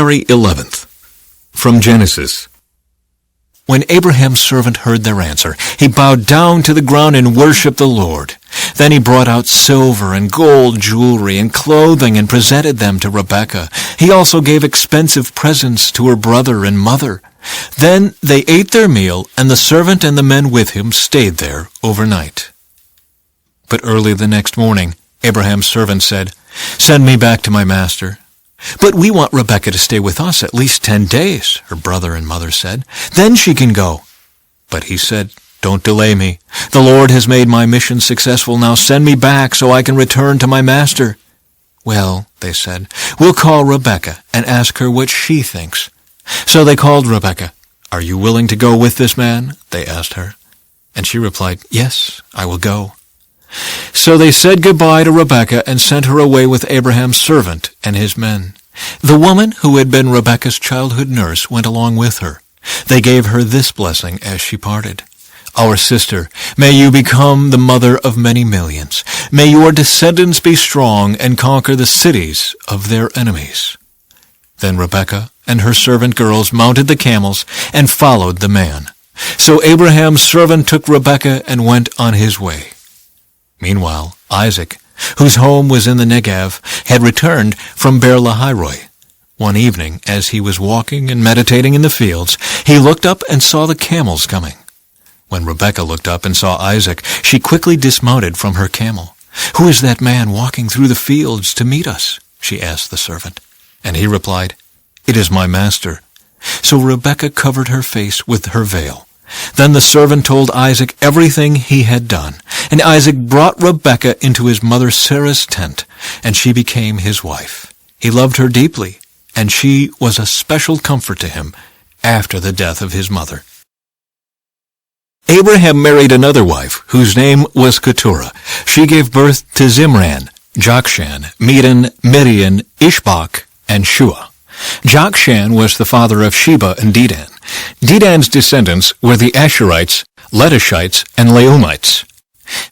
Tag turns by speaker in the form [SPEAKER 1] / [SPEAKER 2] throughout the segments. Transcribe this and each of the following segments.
[SPEAKER 1] January 11th. From Genesis. When Abraham's servant heard their answer, he bowed down to the ground and worshipped the Lord. Then he brought out silver and gold jewelry and clothing and presented them to Rebekah. He also gave expensive presents to her brother and mother. Then they ate their meal, and the servant and the men with him stayed there overnight. But early the next morning, Abraham's servant said, "Send me back to my master." "But we want Rebekah to stay with us at least 10 days, her brother and mother said. "Then she can go." But he said, "Don't delay me. The Lord has made my mission successful. Now send me back so I can return to my master." "Well," they said, "we'll call Rebekah and ask her what she thinks." So they called Rebekah. "Are you willing to go with this man?" they asked her. And she replied, "Yes, I will go." So they said goodbye to Rebekah and sent her away with Abraham's servant and his men. The woman who had been Rebekah's childhood nurse went along with her. They gave her this blessing as she parted. "Our sister, may you become the mother of many millions. May your descendants be strong and conquer the cities of their enemies." Then Rebekah and her servant girls mounted the camels and followed the man. So Abraham's servant took Rebekah and went on his way. Meanwhile, Isaac, whose home was in the Negev, had returned from Beer-lahai-roi. One evening, as he was walking and meditating in the fields, he looked up and saw the camels coming. When Rebekah looked up and saw Isaac, she quickly dismounted from her camel. "Who is that man walking through the fields to meet us?" she asked the servant. And he replied, "It is my master." So Rebekah covered her face with her veil. Then the servant told Isaac everything he had done. And Isaac brought Rebekah into his mother Sarah's tent, and she became his wife. He loved her deeply, and she was a special comfort to him after the death of his mother. Abraham married another wife, whose name was Keturah. She gave birth to Zimran, Jokshan, Medan, Midian, Ishbak, and Shua. Jokshan was the father of Sheba and Dedan. Dedan's descendants were the Asherites, Letushites, and Leumites.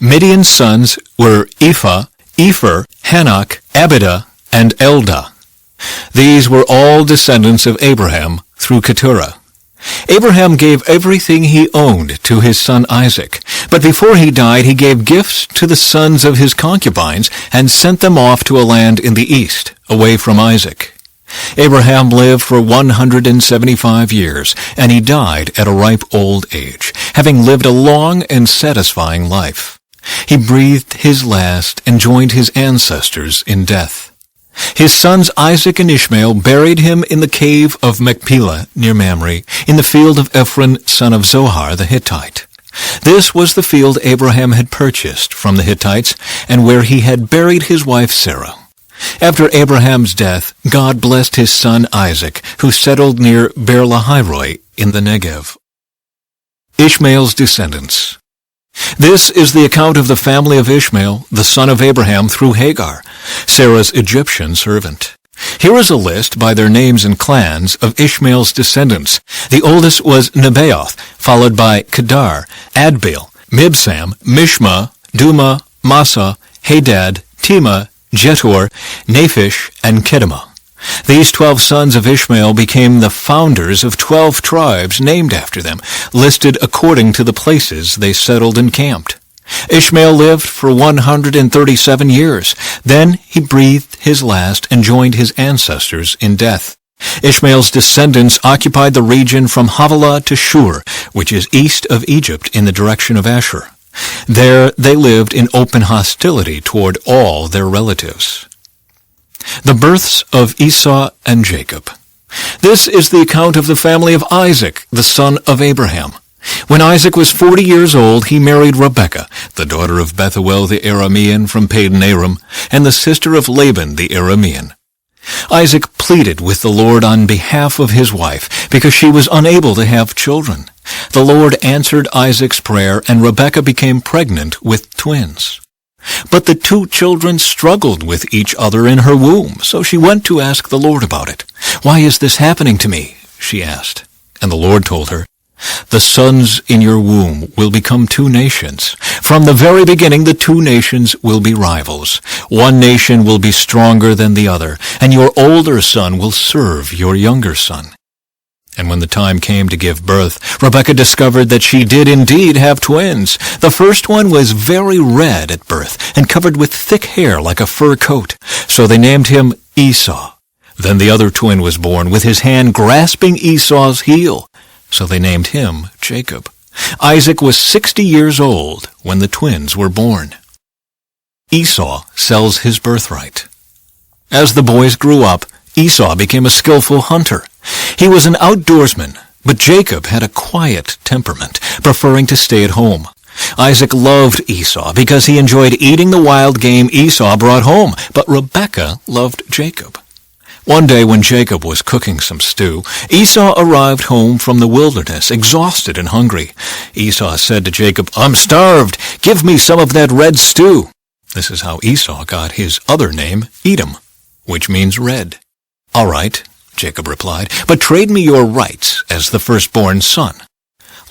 [SPEAKER 1] Midian's sons were Ephah, Epher, Hanok, Abidah, and Eldah. These were all descendants of Abraham through Keturah. Abraham gave everything he owned to his son Isaac, but before he died he gave gifts to the sons of his concubines and sent them off to a land in the east, away from Isaac. Abraham lived for 175 years, and he died at a ripe old age, having lived a long and satisfying life. He breathed his last and joined his ancestors in death. His sons Isaac and Ishmael buried him in the cave of Machpelah near Mamre, in the field of Ephron, son of Zohar the Hittite. This was the field Abraham had purchased from the Hittites, and where he had buried his wife Sarah. After Abraham's death, God blessed his son Isaac, who settled near Beer-lahai-roi in the Negev. Ishmael's descendants. This is the account of the family of Ishmael, the son of Abraham, through Hagar, Sarah's Egyptian servant. Here is a list by their names and clans of Ishmael's descendants. The oldest was Nebaioth, followed by Kedar, Adbeel, Mibsam, Mishma, Duma, Massa, Hadad, Tema, Jetur, Naphish, and Kedemah. These 12 sons of Ishmael became the founders of 12 tribes named after them, listed according to the places they settled and camped. Ishmael lived for 137 years. Then he breathed his last and joined his ancestors in death. Ishmael's descendants occupied the region from Havilah to Shur, which is east of Egypt in the direction of Ashur. There they lived in open hostility toward all their relatives. The births of Esau and Jacob. This is the account of the family of Isaac, the son of Abraham. When Isaac was 40 years old, he married Rebekah, the daughter of Bethuel the Aramean from Padan Aram, and the sister of Laban the Aramean. Isaac pleaded with the Lord on behalf of his wife, because she was unable to have children. The Lord answered Isaac's prayer, and Rebekah became pregnant with twins. But the 2 children struggled with each other in her womb, so she went to ask the Lord about it. "Why is this happening to me?" she asked. And the Lord told her, The sons in your womb will become two nations. From the very beginning, the two nations will be rivals. One nation will be stronger than the other, and your older son will serve your younger son." And when the time came to give birth, Rebekah discovered that she did indeed have twins. The first one was very red at birth and covered with thick hair like a fur coat. So they named him Esau. Then the other twin was born with his hand grasping Esau's heel. So they named him Jacob. Isaac was 60 years old when the twins were born. Esau sells his birthright. As the boys grew up, Esau became a skillful hunter. He was an outdoorsman, but Jacob had a quiet temperament, preferring to stay at home. Isaac loved Esau because he enjoyed eating the wild game Esau brought home, but Rebekah loved Jacob. One day when Jacob was cooking some stew, Esau arrived home from the wilderness, exhausted and hungry. Esau said to Jacob, "I'm starved. Give me some of that red stew." This is how Esau got his other name, Edom, which means red. "All right," Jacob replied, "but trade me your rights as the firstborn son."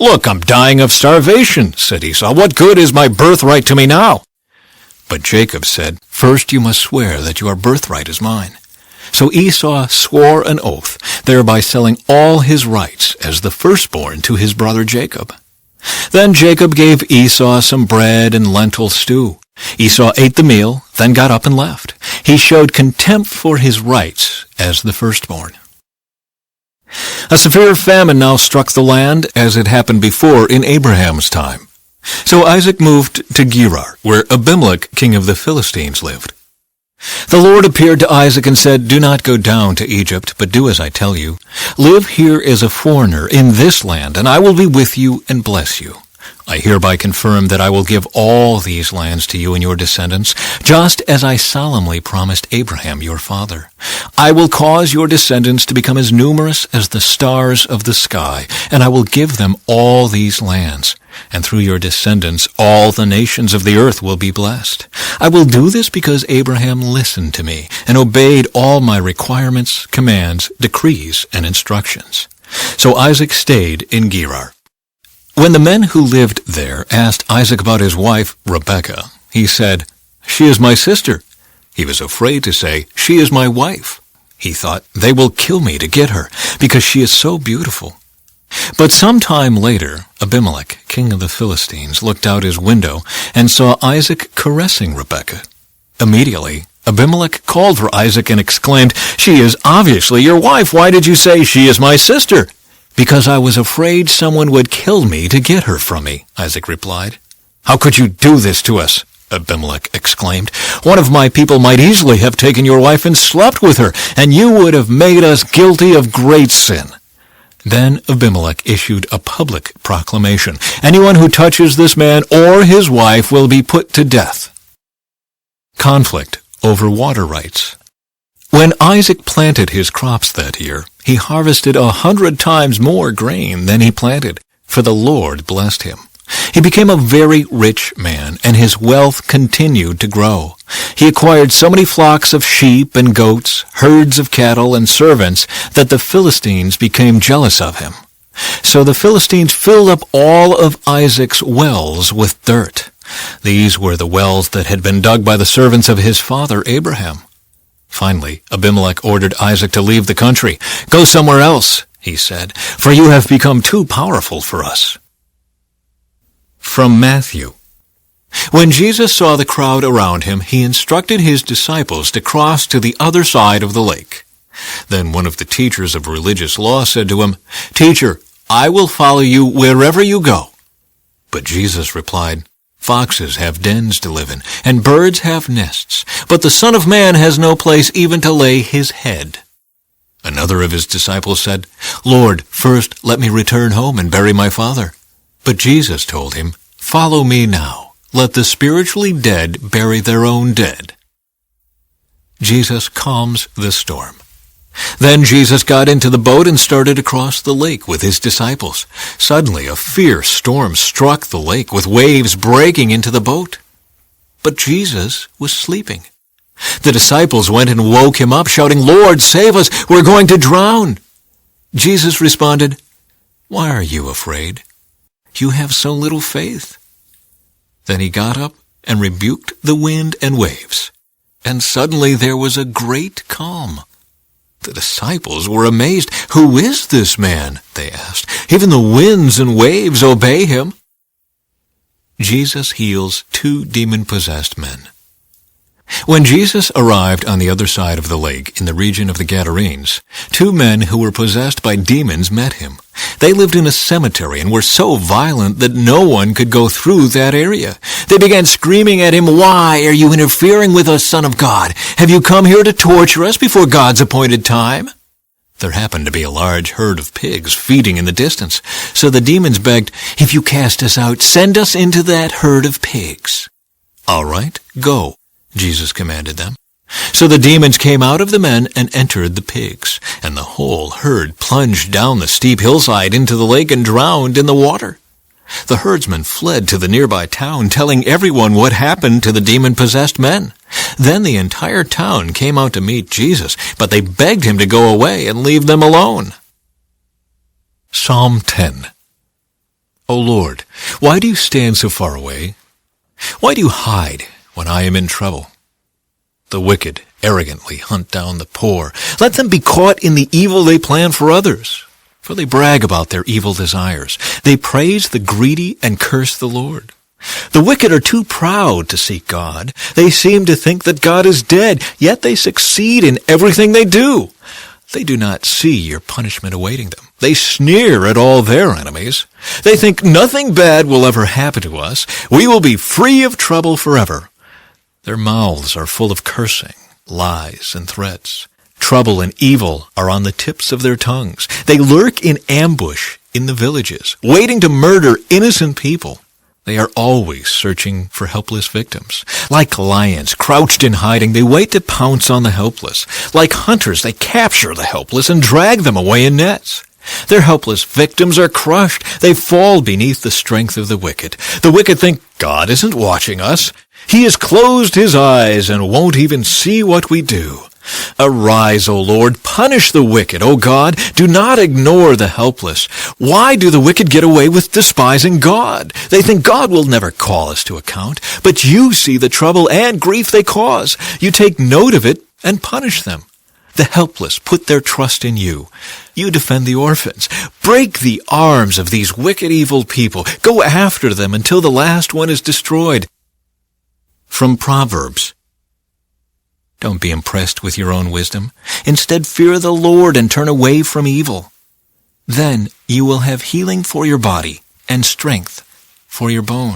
[SPEAKER 1] "Look, I'm dying of starvation," said Esau. "What good is my birthright to me now?" But Jacob said, "First you must swear that your birthright is mine." So Esau swore an oath, thereby selling all his rights as the firstborn to his brother Jacob. Then Jacob gave Esau some bread and lentil stew. Esau ate the meal, then got up and left. He showed contempt for his rights as the firstborn. A severe famine now struck the land, as it happened before in Abraham's time. So Isaac moved to Gerar, where Abimelech, king of the Philistines, lived. The Lord appeared to Isaac and said, "Do not go down to Egypt, but do as I tell you. Live here as a foreigner in this land, and I will be with you and bless you. I hereby confirm that I will give all these lands to you and your descendants, just as I solemnly promised Abraham your father. I will cause your descendants to become as numerous as the stars of the sky, and I will give them all these lands. And through your descendants all the nations of the earth will be blessed. I will do this because Abraham listened to me and obeyed all my requirements, commands, decrees, and instructions." So Isaac stayed in Gerar. When the men who lived there asked Isaac about his wife, Rebekah, he said, "She is my sister." He was afraid to say, "She is my wife." He thought, "They will kill me to get her, because she is so beautiful." But some time later, Abimelech, king of the Philistines, looked out his window and saw Isaac caressing Rebekah. Immediately, Abimelech called for Isaac and exclaimed, "She is obviously your wife. Why did you say she is my sister?" "Because I was afraid someone would kill me to get her from me," Isaac replied. "How could you do this to us?" Abimelech exclaimed. "One of my people might easily have taken your wife and slept with her, and you would have made us guilty of great sin." Then Abimelech issued a public proclamation. "Anyone who touches this man or his wife will be put to death." Conflict over water rights. When Isaac planted his crops that year, he harvested 100 times more grain than he planted, for the Lord blessed him. He became a very rich man, and his wealth continued to grow. He acquired so many flocks of sheep and goats, herds of cattle, and servants that the Philistines became jealous of him. So the Philistines filled up all of Isaac's wells with dirt. These were the wells that had been dug by the servants of his father Abraham. Finally, Abimelech ordered Isaac to leave the country. "Go somewhere else," he said, "for you have become too powerful for us." From Matthew. When Jesus saw the crowd around him, he instructed his disciples to cross to the other side of the lake. Then one of the teachers of religious law said to him, "Teacher, I will follow you wherever you go." But Jesus replied, "Foxes have dens to live in, and birds have nests, but the Son of Man has no place even to lay his head." Another of his disciples said, "Lord, first let me return home and bury my father." But Jesus told him, "Follow me now. Let the spiritually dead bury their own dead." Jesus calms the storm. Then Jesus got into the boat and started across the lake with his disciples. Suddenly a fierce storm struck the lake, with waves breaking into the boat. But Jesus was sleeping. The disciples went and woke him up, shouting, "Lord, save us! We're going to drown!" Jesus responded, Why are you afraid? You have so little faith." Then he got up and rebuked the wind and waves, and suddenly there was a great calm. The disciples were amazed. "Who is this man?" they asked. "Even the winds and waves obey him." Jesus heals 2 demon-possessed men. When Jesus arrived on the other side of the lake in the region of the Gadarenes, 2 men who were possessed by demons met him. They lived in a cemetery and were so violent that no one could go through that area. They began screaming at him, "Why are you interfering with us, Son of God? Have you come here to torture us before God's appointed time?" There happened to be a large herd of pigs feeding in the distance, so the demons begged, "If you cast us out, send us into that herd of pigs." "All right, go," Jesus commanded them. So the demons came out of the men and entered the pigs, and the whole herd plunged down the steep hillside into the lake and drowned in the water. The herdsmen fled to the nearby town, telling everyone what happened to the demon-possessed men. Then the entire town came out to meet Jesus, but they begged him to go away and leave them alone. Psalm 10. O Lord, why do you stand so far away? Why do you hide when I am in trouble? The wicked arrogantly hunt down the poor. Let them be caught in the evil they plan for others, for they brag about their evil desires. They praise the greedy and curse the Lord. The wicked are too proud to seek God. They seem to think that God is dead, yet they succeed in everything they do. They do not see your punishment awaiting them. They sneer at all their enemies. They think nothing bad will ever happen to us. We will be free of trouble forever. Their mouths are full of cursing, lies, and threats. Trouble and evil are on the tips of their tongues. They lurk in ambush in the villages, waiting to murder innocent people. They are always searching for helpless victims. Like lions crouched in hiding, they wait to pounce on the helpless. Like hunters, they capture the helpless and drag them away in nets. Their helpless victims are crushed. They fall beneath the strength of the wicked. The wicked think, God isn't watching us. He has closed his eyes and won't even see what we do. Arise, O Lord, punish the wicked, O God. Do not ignore the helpless. Why do the wicked get away with despising God? They think God will never call us to account, but you see the trouble and grief they cause. You take note of it and punish them. The helpless put their trust in you. You defend the orphans. Break the arms of these wicked, evil people. Go after them until the last one is destroyed. From Proverbs. Don't be impressed with your own wisdom. Instead, fear the Lord and turn away from evil. Then you will have healing for your body and strength for your bones.